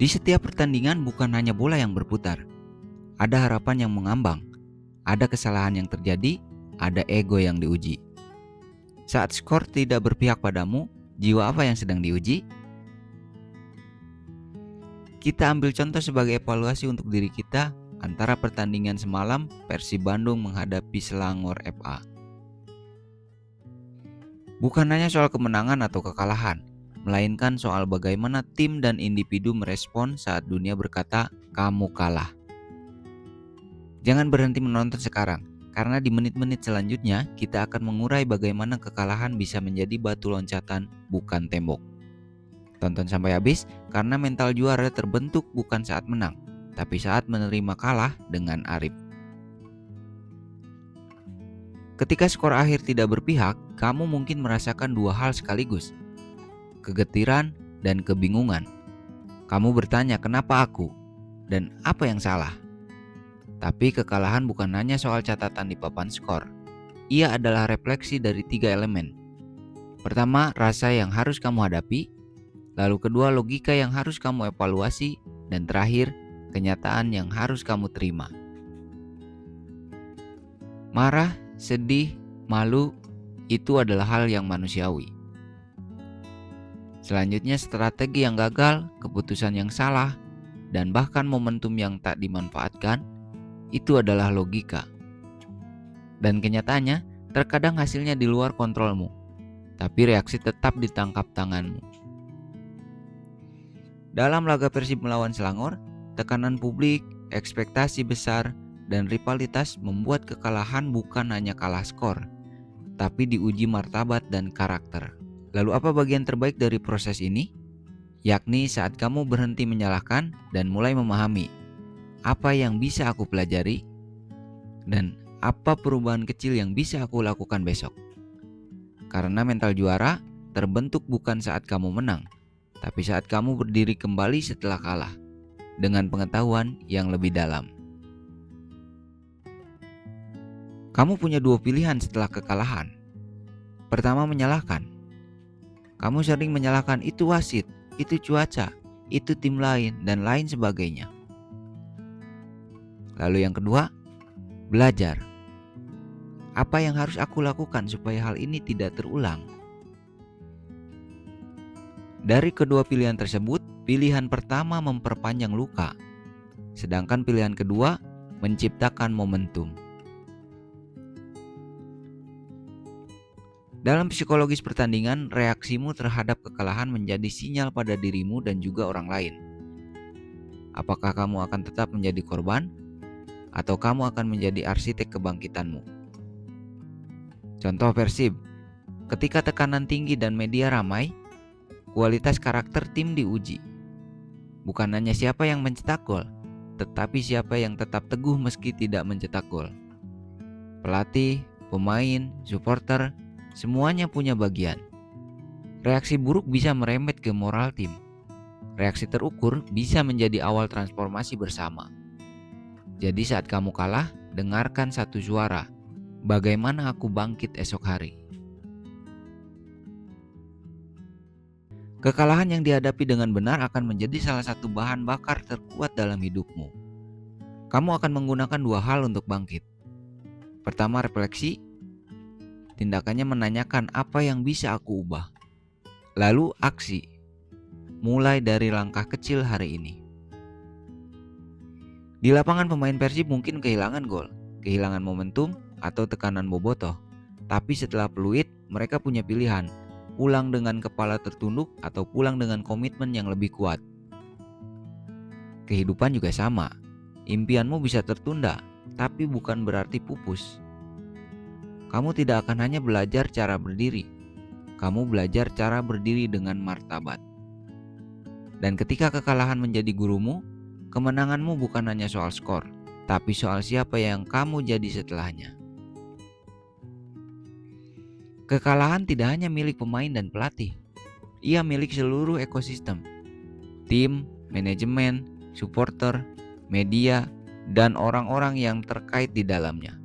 Di setiap pertandingan bukan hanya bola yang berputar, ada harapan yang mengambang, ada kesalahan yang terjadi, ada ego yang diuji. Saat skor tidak berpihak padamu, jiwa apa yang sedang diuji? Kita ambil contoh sebagai evaluasi untuk diri kita antara pertandingan semalam Persib Bandung menghadapi Selangor FA. Bukan hanya soal kemenangan atau kekalahan, melainkan soal bagaimana tim dan individu merespon saat dunia berkata, "Kamu kalah." Jangan berhenti menonton sekarang, karena di menit-menit selanjutnya kita akan mengurai bagaimana kekalahan bisa menjadi batu loncatan, bukan tembok. Tonton sampai habis, karena mental juara terbentuk bukan saat menang, tapi saat menerima kalah dengan arif. Ketika skor akhir tidak berpihak, kamu mungkin merasakan dua hal sekaligus, kegetiran dan kebingungan. Kamu bertanya, kenapa aku? Dan apa yang salah? Tapi kekalahan bukan hanya soal catatan di papan skor. Ia adalah refleksi dari tiga elemen. Pertama, rasa yang harus kamu hadapi. Lalu kedua, logika yang harus kamu evaluasi. Dan terakhir, kenyataan yang harus kamu terima. Marah, sedih, malu, itu adalah hal yang manusiawi. Selanjutnya, strategi yang gagal, keputusan yang salah, dan bahkan momentum yang tak dimanfaatkan, itu adalah logika. Dan kenyataannya, terkadang hasilnya di luar kontrolmu, tapi reaksi tetap ditangkap tanganmu. Dalam laga Persib melawan Selangor, tekanan publik, ekspektasi besar, dan rivalitas membuat kekalahan bukan hanya kalah skor, tapi diuji martabat dan karakter. Lalu apa bagian terbaik dari proses ini? Yakni saat kamu berhenti menyalahkan dan mulai memahami apa yang bisa aku pelajari dan apa perubahan kecil yang bisa aku lakukan besok. Karena mental juara terbentuk bukan saat kamu menang, tapi saat kamu berdiri kembali setelah kalah dengan pengetahuan yang lebih dalam. Kamu punya dua pilihan setelah kekalahan. Pertama, menyalahkan. Kamu sering menyalahkan itu wasit, itu cuaca, itu tim lain, dan lain sebagainya. Lalu yang kedua, belajar. Apa yang harus aku lakukan supaya hal ini tidak terulang? Dari kedua pilihan tersebut, pilihan pertama memperpanjang luka, sedangkan pilihan kedua menciptakan momentum. Dalam psikologis pertandingan, reaksimu terhadap kekalahan menjadi sinyal pada dirimu dan juga orang lain. Apakah kamu akan tetap menjadi korban, atau kamu akan menjadi arsitek kebangkitanmu? Contoh Persib, ketika tekanan tinggi dan media ramai, kualitas karakter tim diuji. Bukan hanya siapa yang mencetak gol, tetapi siapa yang tetap teguh meski tidak mencetak gol. Pelatih, pemain, supporter, semuanya punya bagian. Reaksi buruk bisa merembet ke moral tim. Reaksi terukur bisa menjadi awal transformasi bersama. Jadi saat kamu kalah, dengarkan satu suara. Bagaimana aku bangkit esok hari? Kekalahan yang dihadapi dengan benar akan menjadi salah satu bahan bakar terkuat dalam hidupmu. Kamu akan menggunakan dua hal untuk bangkit. Pertama, refleksi. Tindakannya menanyakan apa yang bisa aku ubah. Lalu aksi. Mulai dari langkah kecil hari ini. Di lapangan pemain Persib mungkin kehilangan gol, kehilangan momentum, atau tekanan bobotoh. Tapi setelah peluit, mereka punya pilihan. Pulang dengan kepala tertunduk atau pulang dengan komitmen yang lebih kuat. Kehidupan juga sama. Impianmu bisa tertunda, tapi bukan berarti pupus. Kamu tidak akan hanya belajar cara berdiri. Kamu belajar cara berdiri dengan martabat. Dan ketika kekalahan menjadi gurumu, kemenanganmu bukan hanya soal skor, tapi soal siapa yang kamu jadi setelahnya. Kekalahan tidak hanya milik pemain dan pelatih. Ia milik seluruh ekosistem. Tim, manajemen, supporter, media, dan orang-orang yang terkait di dalamnya.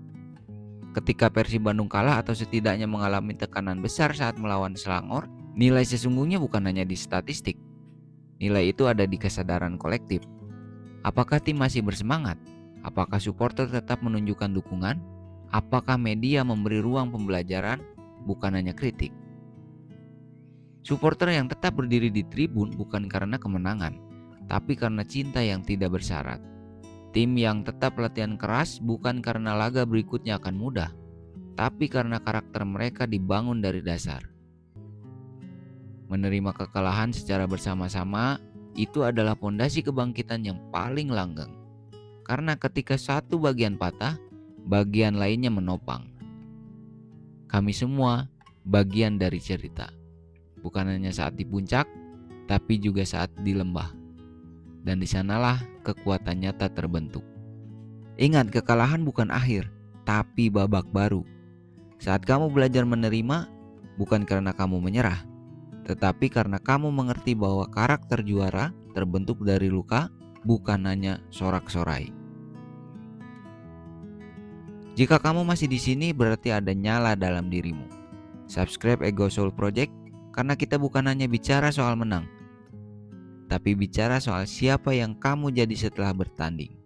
Ketika Persib Bandung kalah atau setidaknya mengalami tekanan besar saat melawan Selangor, nilai sesungguhnya bukan hanya di statistik, Nilai itu ada di kesadaran kolektif. Apakah tim masih bersemangat? Apakah supporter tetap menunjukkan dukungan? Apakah media memberi ruang pembelajaran, bukan hanya kritik? Supporter yang tetap berdiri di tribun bukan karena kemenangan, tapi karena cinta yang tidak bersyarat. Tim yang tetap latihan keras bukan karena laga berikutnya akan mudah, tapi karena karakter mereka dibangun dari dasar. Menerima kekalahan secara bersama-sama itu adalah pondasi kebangkitan yang paling langgeng. Karena ketika satu bagian patah, bagian lainnya menopang. Kami semua bagian dari cerita. Bukan hanya saat di puncak, tapi juga saat di lembah. Dan di sanalah kekuatan nyata terbentuk. Ingat, kekalahan bukan akhir, tapi babak baru. Saat kamu belajar menerima, bukan karena kamu menyerah, tetapi karena kamu mengerti bahwa karakter juara terbentuk dari luka, bukan hanya sorak-sorai. Jika kamu masih di sini, berarti ada nyala dalam dirimu. Subscribe Ego Soul Project, karena kita bukan hanya bicara soal menang, tapi bicara soal siapa yang kamu jadi setelah bertanding.